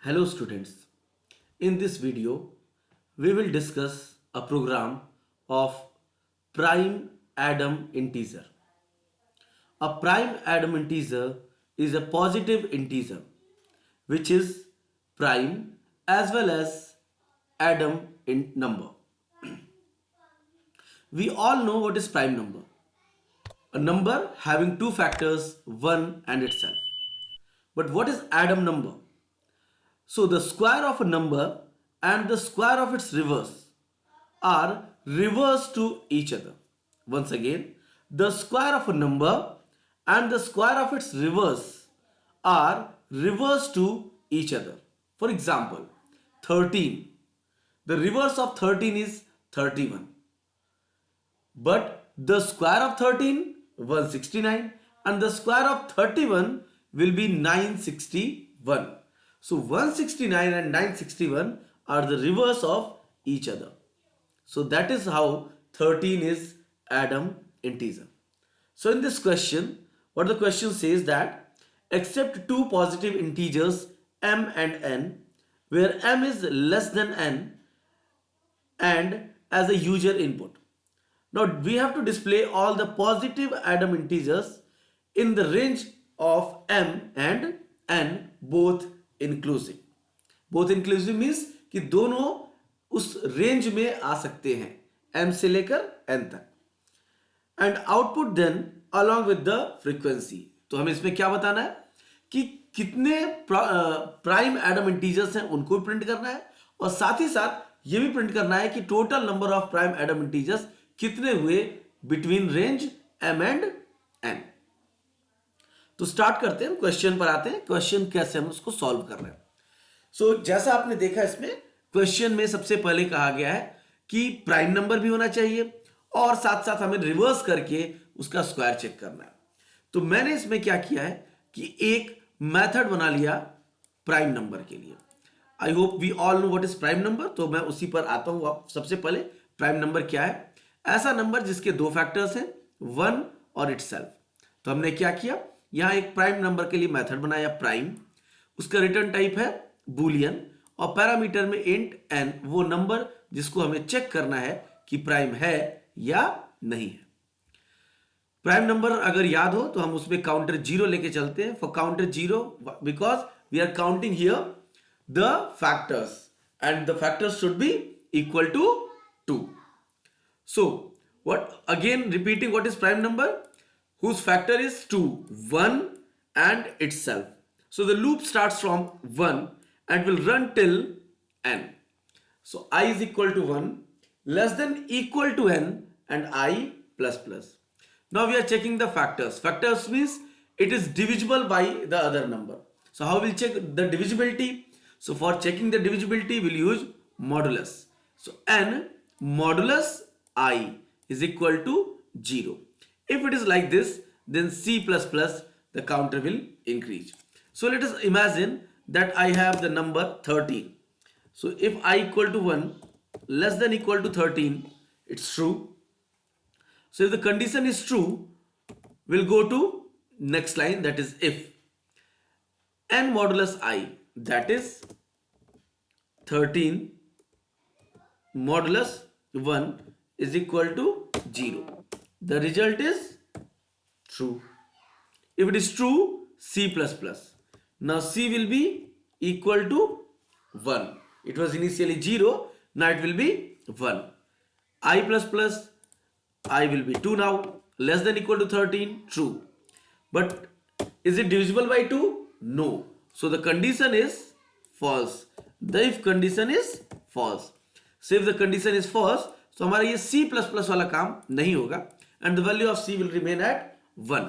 Hello students, in this video we will discuss a program of prime Adam integer. A prime Adam integer is a positive integer which is prime as well as Adam in number. We all know what is prime number. A number having two factors 1 and itself. But what is Adam number? So the square of a number and the square of its reverse are reverse to each other. Once again, the square of a number and the square of its reverse are reverse to each other. For example, 13. The reverse of 13 is 31. But the square of 13, 169, and the square of 31 will be 961. So 169 and 961 are the reverse of each other. So that is how 13 is Adam integer. So in this question, what the question says that accept two positive integers m and n, where m is less than n and as a user input. Now we have to display all the positive Adam integers in the range of m and n both inclusive. Both inclusive means कि दोनों उस range में आ सकते हैं m से लेकर n तक. And output then along with the frequency. तो हमें इसमें क्या बताना है कि कितने प्राइम एडम इंटीजर्स हैं उनको भी प्रिंट करना है और साथ ही साथ ये भी प्रिंट करना है कि total number of prime Adam integers कितने हुए between range m and n. तो स्टार्ट करते हैं, क्वेश्चन पर आते हैं. क्वेश्चन कैसे हम उसको सॉल्व कर रहे हैं. सो जैसा आपने देखा इसमें क्वेश्चन में सबसे पहले कहा गया है कि प्राइम नंबर भी होना चाहिए और साथ साथ हमें रिवर्स करके उसका स्क्वायर चेक करना है. तो मैंने इसमें क्या किया है कि एक मेथड बना लिया प्राइम नंबर के लिए. I hope we all know what is prime number. तो मैं उसी पर आता हूं. आप सबसे पहले प्राइम नंबर क्या है? ऐसा नंबर जिसके दो फैक्टर्स हैं 1 और इटसेल्फ. तो हमने क्या किया, यहां एक प्राइम नंबर के लिए मेथड बनाया प्राइम. उसका रिटर्न टाइप है बूलियन और पैरामीटर में इंट n, वो नंबर जिसको हमें चेक करना है कि प्राइम है या नहीं है. प्राइम नंबर अगर याद हो तो हम उसमें काउंटर 0 लेके चलते हैं. For counter 0 because we are counting here the factors and the factors should be equal to 2. So what, again repeating, what is prime number whose factor is 2, 1 and itself. So the loop starts from 1 and will run till n. So I is equal to 1 less than equal to n and I plus plus. Now we are checking the factors. Factors means it is divisible by the other number. So how we'll check the divisibility? So for checking the divisibility we'll use modulus. So n modulus I is equal to 0. If it is like this, then C++ the counter will increase. So let us imagine that I have the number 13. So if I equal to 1 less than equal to 13, it's true. So if the condition is true, we'll go to next line, that is if n modulus I, that is 13 modulus 1 is equal to 0. The result is true. If it is true, C++. Now C will be equal to 1. It was initially 0. Now it will be 1. I plus plus, I will be 2 now. Less than equal to 13, true. But is it divisible by 2? No. So the condition is false. The if condition is false. So if the condition is false, तो हमारा ये C++ वाला काम नहीं होगा and the value of C will remain at 1.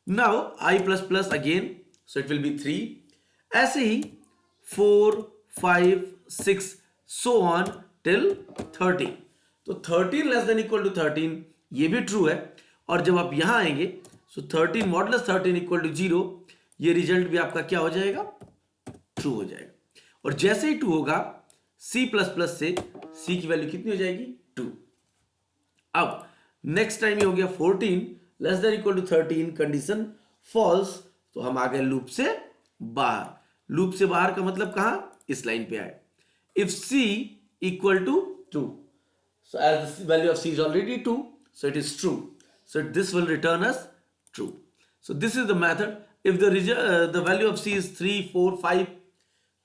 Now I++ again, so it will be 3. ऐसे ही 4, 5, 6 so on till 13. तो 13 less than equal to 13 ये भी ट्रू है. और जब आप यहां आएंगे so 13 मॉडुलस 13 इक्वल टू 0, ये रिजल्ट भी आपका क्या हो जाएगा, ट्रू हो जाएगा. और जैसे ही ट्रू होगा C++ से C की वैल्यू कितनी हो जाएगी, 2. अब नेक्स्ट टाइम ये हो गया 14 less than equal to 13, condition false, तो हम आ गए लूप से बाहर. लूप से बाहर का मतलब कहां, इस लाइन पे आए. If c equal to 2, so as the value of c is already 2, so it is true. So this will return us true. So this is the method. If the value of c is 3, 4, 5,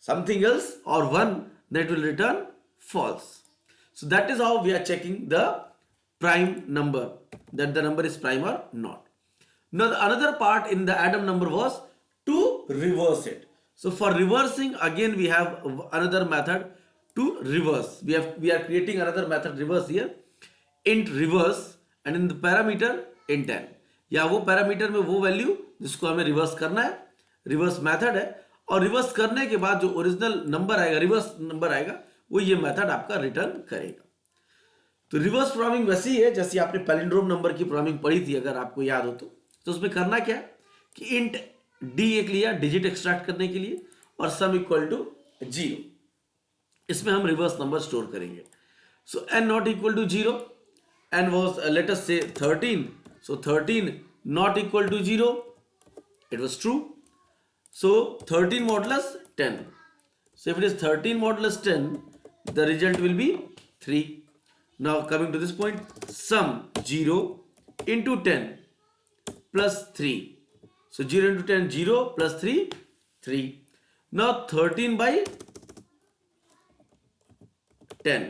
something else or 1, then it will return false. So that is how we are checking the prime number, that the number is prime or not. Now the another part in the Adam number was to reverse it. So for reversing, again we have another method to reverse. We are creating another method reverse here, int reverse, and in the parameter int n, या वो parameter में वो value जिसको हमें reverse करना है, reverse method है. और रिवर्स करने के बाद जो ओरिजिनल नंबर आएगा, रिवर्स नंबर आएगा, वो ये मेथड आपका रिटर्न करेगा. तो रिवर्स प्रोग्रामिंग वैसी है जैसे आपने पैलिंड्रोम नंबर की प्रोग्रामिंग पढ़ी थी, अगर आपको याद हो तो उसमें करना क्या है कि इंट डी एक लिया डिजिट एक्सट्रैक्ट करने के लिए, और सम इक्वल टू 0. इसमें हम रिवर्स नंबर स्टोर करेंगे. So n not equal to 0, n was let us say 13, so 13 not equal to 0, it was true. So 13 modulus 10, so if it is 13 modulus 10, the result will be 3. Now coming to this point, sum 0 into 10 plus 3. So 0 into 10, 0 plus 3, 3. Now 13 by 10,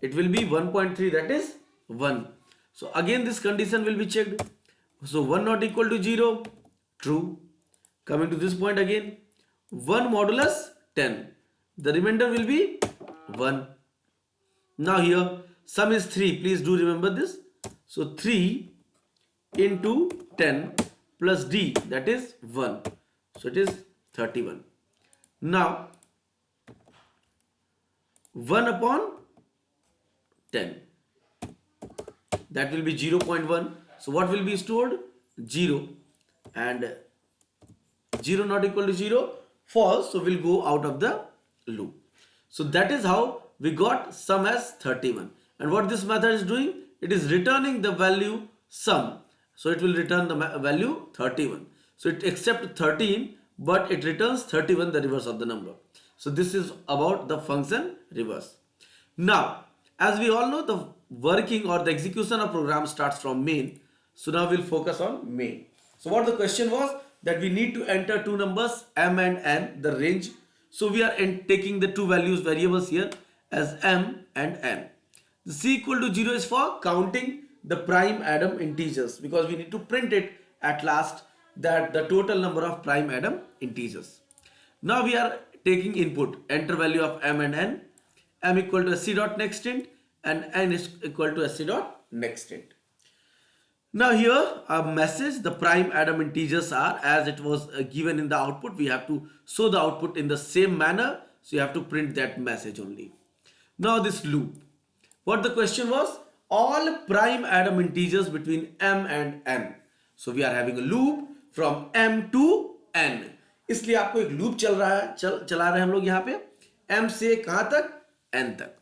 it will be 1.3, that is 1. So again this condition will be checked. So 1 not equal to 0, true. Coming to this point again, 1 modulus 10, the remainder will be 1. Now here sum is 3, please do remember this. So 3 into 10 plus d, that is 1, so it is 31. Now 1 upon 10, that will be 0.1. so what will be stored, 0, and 0 not equal to 0, false, so we'll go out of the loop. So that is how we got sum as 31. And what this method is doing, it is returning the value sum, so it will return the value 31. So it accepts 13, but it returns 31, the reverse of the number. So this is about the function reverse. Now as we all know, the working or the execution of program starts from main. So now we'll focus on main. So what the question was, that we need to enter two numbers m and n, the range. So we are taking the two values variables here as m and n. The c equal to 0 is for counting the prime Adam integers, because we need to print it at last, that the total number of prime Adam integers. Now we are taking input, enter value of m and n, m equal to sc dot next int and n is equal to sc dot next int. Now here a message, the prime Adam integers are as it was given in the output. We have to show the output in the same manner, so you have to print that message only. Now this loop, what the question was, all prime Adam integers between m and n. So we are having a loop from m to n. इसलिए आपको एक loop चल रहा है, चला रहे हैं हम लोग यहाँ पे m से कहां तक, n तक.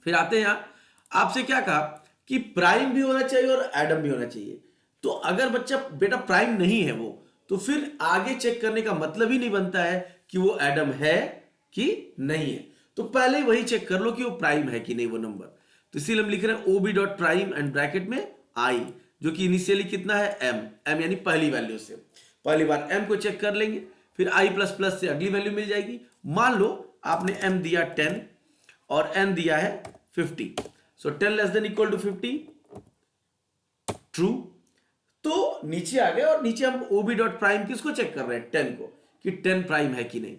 फिर आते हैं यहाँ, आपसे क्या कहा कि प्राइम भी होना चाहिए और एडम भी होना चाहिए. तो अगर बच्चा बेटा प्राइम नहीं है वो, तो फिर आगे चेक करने का मतलब ही नहीं बनता है कि वो एडम है कि नहीं है. तो पहले वही चेक कर लो कि वो प्राइम है कि नहीं वो नंबर. तो इसीलिए हम लिख रहे हैं ob dot prime and bracket में i, जो कि इनिशियली कितना है m यानी पहली वैल्यू से. पहली बार m को चेक कर लेंगे, फिर i प्लस प्लस से अगली वैल्यू मिल जाएगी. मान लो आपने m दिया 10 और n दिया है 50. So 10 less than equal to 50, true. तो नीचे आ गए और नीचे हम ob डॉट प्राइम किसको चेक कर रहे हैं, 10 को, कि 10 प्राइम है कि नहीं.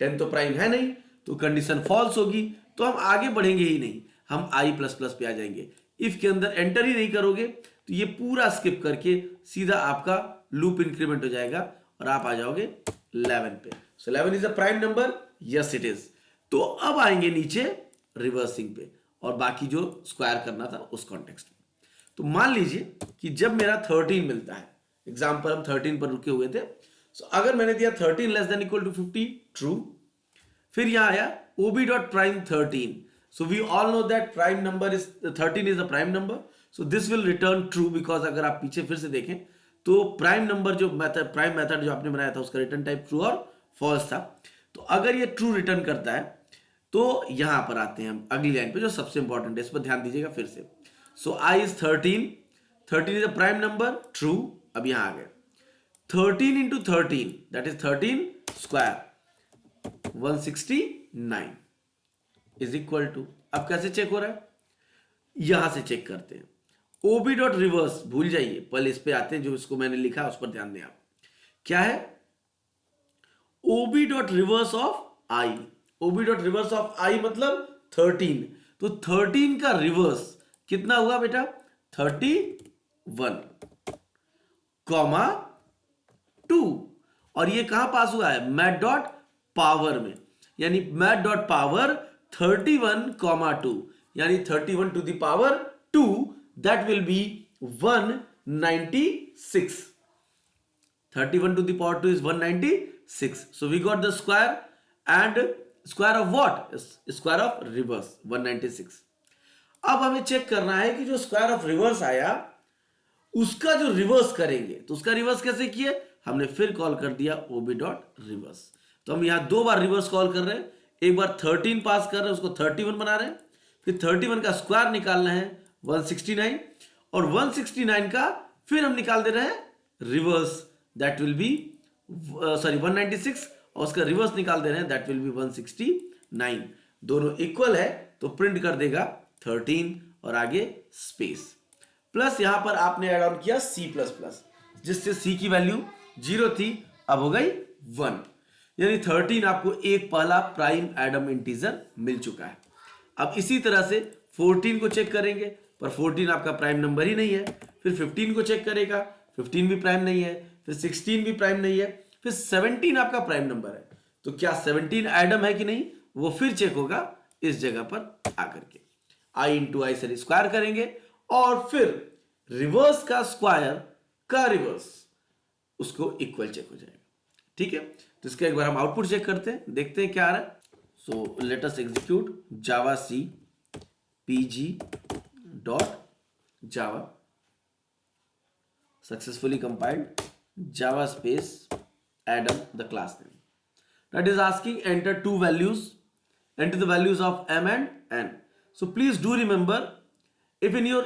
10 तो प्राइम है नहीं, तो कंडीशन फॉल्स होगी. तो हम आगे बढ़ेंगे ही नहीं, हम i प्लस प्लस पे आ जाएंगे. इफ के अंदर एंटर ही नहीं करोगे तो ये पूरा स्किप करके सीधा आपका लूप इंक्रीमेंट हो जाएगा और आप आ जाओगे 11 पे. सो 11 is a prime number, yes it is. तो अब आएंगे नीचे रिवर्सिंग पे और बाकी जो स्क्वायर करना था उस कॉन्टेक्स्ट में. तो मान लीजिए कि जब मेरा 13 मिलता है, एग्जाम्पल हम 13 पर रुके हुए थे. सो अगर मैंने दिया 13 less than equal to 50, true. फिर यहां आया ob dot prime 13. So we all know that prime number is 13 is a prime number. So this will return true, because अगर आप पीछे फिर से देखें तो प्राइम नंबर जो मेथड, प्राइम मेथड जो आपने बनाया था उसका रिटर्न टाइप ट्रू और फॉल्स था। तो अगर ये ट्रू रिटर्न करता है तो यहां पर आते हैं हम अगली लाइन पे जो सबसे इंपॉर्टेंट है, इस पर ध्यान दीजिएगा फिर से। So I is 13, 13 is a prime number, true. अब यहां आ गए 13 into 13 that is 13 square 169 is equal to, अब कैसे चेक हो रहा है, यहां से चेक करते हैं। ओबी डॉट रिवर्स भूल जाइए, पहले इस पे आते हैं, जो इसको मैंने लिखा उस पर ध्यान दें आप। क्या है OB dot reverse of I, OB dot reverse of I मतलब 13, तो 13 का रिवर्स कितना हुआ बेटा 31 कॉमा 2, और ये कहां पास हुआ है मैथ डॉट पावर में, यानी मैथ डॉट पावर 31 कॉमा 2, यानी 31 to the power 2 that will be 196। 31 to the power 2 is 196. So we got the square, and square of what? Square of reverse 196. अब हमें चेक करना है कि जो स्क्वायर ऑफ रिवर्स आया उसका जो रिवर्स करेंगे, तो उसका रिवर्स कैसे किए, हमने फिर कॉल कर दिया ओबी डॉट रिवर्स। तो हम यहां दो बार रिवर्स कॉल कर रहे हैं, एक बार 13 पास कर रहे हैं, उसको 31 बना रहे हैं, फिर 31 का स्क्वायर निकालना है 169, और 169 का फिर हम निकाल दे रहे हैं रिवर्स, दैट विल बी 196, और उसका रिवर्स निकाल दे रहे हैं दैट विल बी 169। दोनों इक्वल है तो प्रिंट कर देगा 13 और आगे स्पेस प्लस, यहां पर आपने ऐड ऑन किया C++, जिससे C की वैल्यू 0 थी अब हो गई 1, यानी 13 आपको एक पहला प्राइम एडम इंटीजर मिल चुका है। अब इसी तरह से 14 को चेक करेंगे, पर 14 आपका प्राइम नंबर ही नहीं है, फिर 15 को चेक करेगा, 15 भी प्राइम नहीं है, फिर 16 भी प्राइम नहीं है, फिर 17 आपका प्राइम नंबर है, तो क्या 17 एडम है कि नहीं वो फिर चेक होगा इस जगह पर आकर के। आई इंटू आई से स्क्वायर करेंगे और फिर रिवर्स का स्क्वायर का रिवर्स उसको इक्वल चेक हो जाएगा, ठीक है। तो इसका एक बार हम आउटपुट चेक करते हैं, देखते हैं क्या आ रहा है। So let us execute Java C pg dot Java, successfully compiled java space Adam the class name, that is asking enter two values, enter the values of m and n. So please do remember, if in your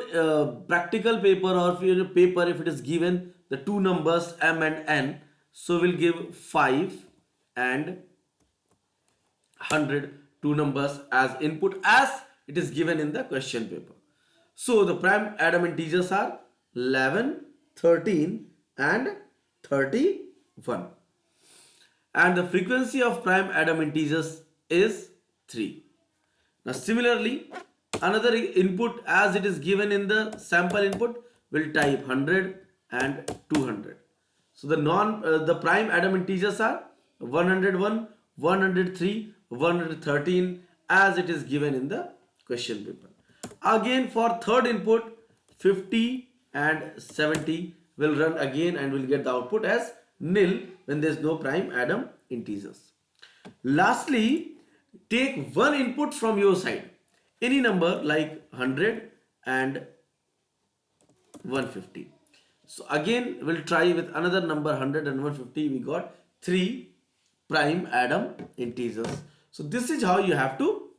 practical paper or if in your paper if it is given the two numbers m and n, so we'll give 5 and 100, two numbers as input as it is given in the question paper. So the prime Adam integers are 11, 13 and 31, and the frequency of prime Adam integers is 3. Now similarly, another input as it is given in the sample input will type 100 and 200. So the prime Adam integers are 101, 103, 113 as it is given in the question paper. Again for third input 50 and 70 will run again and will get the output as nil when there is no prime Adam integers. Lastly, take one input from your side, any number like 100 and 150. So again we'll try with another number 100 and 150. We got 3 prime Adam integers. So this is how you have to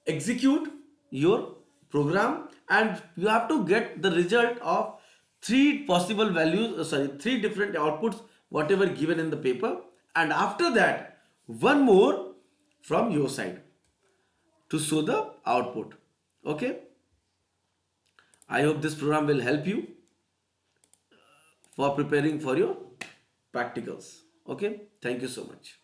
execute your program, and you have to get the result of 3 possible values, 3 different outputs whatever given in the paper, and after that one more from your side to show the output. Okay, I hope this program will help you for preparing for your practicals. Okay, thank you so much.